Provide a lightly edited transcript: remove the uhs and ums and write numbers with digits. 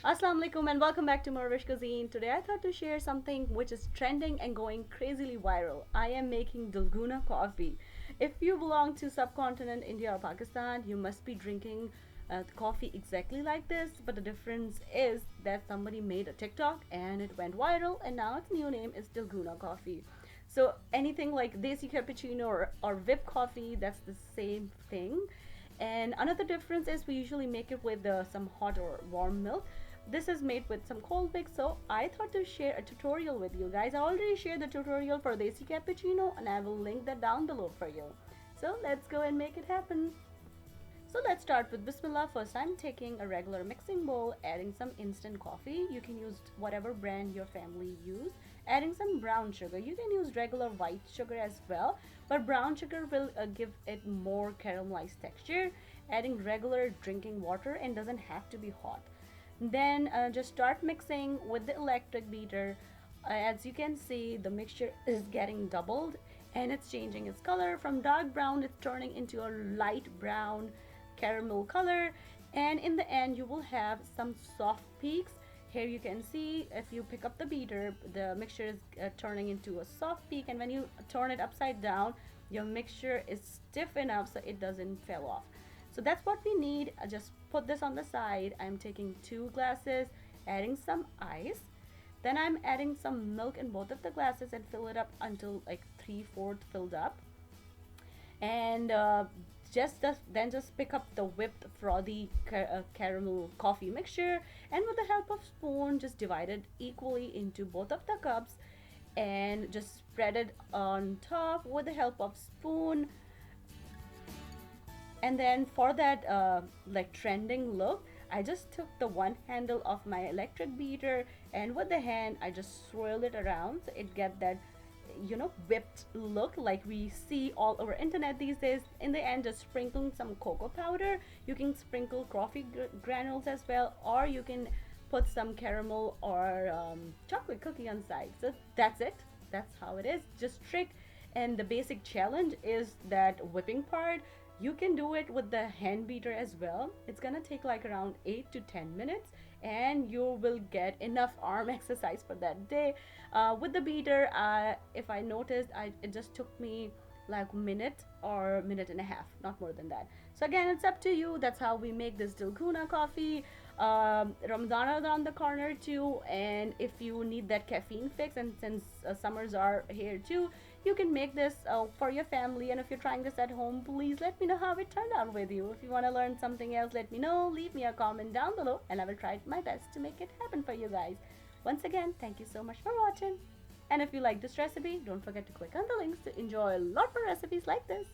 Assalamu alaikum and welcome back to morEwish Cuisine. Today I thought to share something which is trending and going crazily viral. I am making Dalgona coffee. If you belong to subcontinent India or Pakistan, you must be drinking the coffee exactly like this. But the difference is that somebody made a TikTok and it went viral, and now its new name is Dalgona coffee. So anything like desi cappuccino or whipped coffee, that's the same thing. And another difference is we usually make it with some hot or warm milk. This is made with some cold mix, so I thought to share a tutorial with you guys. I already shared the tutorial for desi cappuccino and I will link that down below for you. So let's go and make it happen. So let's start with Bismillah. First, I'm taking a regular mixing bowl, adding some instant coffee. You can use whatever brand your family use. Adding some brown sugar. You can use regular white sugar as well, but brown sugar will give it more caramelized texture. Adding regular drinking water and doesn't have to be hot. Then just start mixing with the electric beater. As you can see, the mixture is getting doubled and it's changing its color from dark brown, it's turning into a light brown caramel color, and in the end you will have some soft peaks. Here you can see, if you pick up the beater, the mixture is turning into a soft peak, and when you turn it upside down, your mixture is stiff enough so it doesn't fall off. So that's what we need. I just put this on the side. I'm taking 2 glasses, adding some ice, then I'm adding some milk in both of the glasses and fill it up until like 3/4 filled up. And then just pick up the whipped frothy caramel coffee mixture, and with the help of spoon just divide it equally into both of the cups and just spread it on top with the help of spoon. And then for that like trending look, I just took the one handle of my electric beater and with the hand I just swirled it around so it get that whipped look like we see all over internet these days. In the end, just sprinkling some cocoa powder. You can sprinkle coffee granules as well, or you can put some caramel or chocolate cookie on side. So that's it. That's how it is, just trick. And the basic challenge is that whipping part. You can do it with the hand beater as well. It's gonna take like around 8 to 10 minutes and you will get enough arm exercise for that day. With the beater, if I noticed, it just took me like a minute or minute and a half, not more than that. So again, it's up to you. That's how we make this Dalgona coffee. Ramadan is around the corner too, and if you need that caffeine fix, and since summers are here too, you can make this for your family. And if you're trying this at home, please let me know how it turned out with you. If you want to learn something else, let me know. Leave me a comment down below and I will try my best to make it happen for you guys. Once again, thank you so much for watching. And if you like this recipe, don't forget to click on the links to enjoy a lot more recipes like this.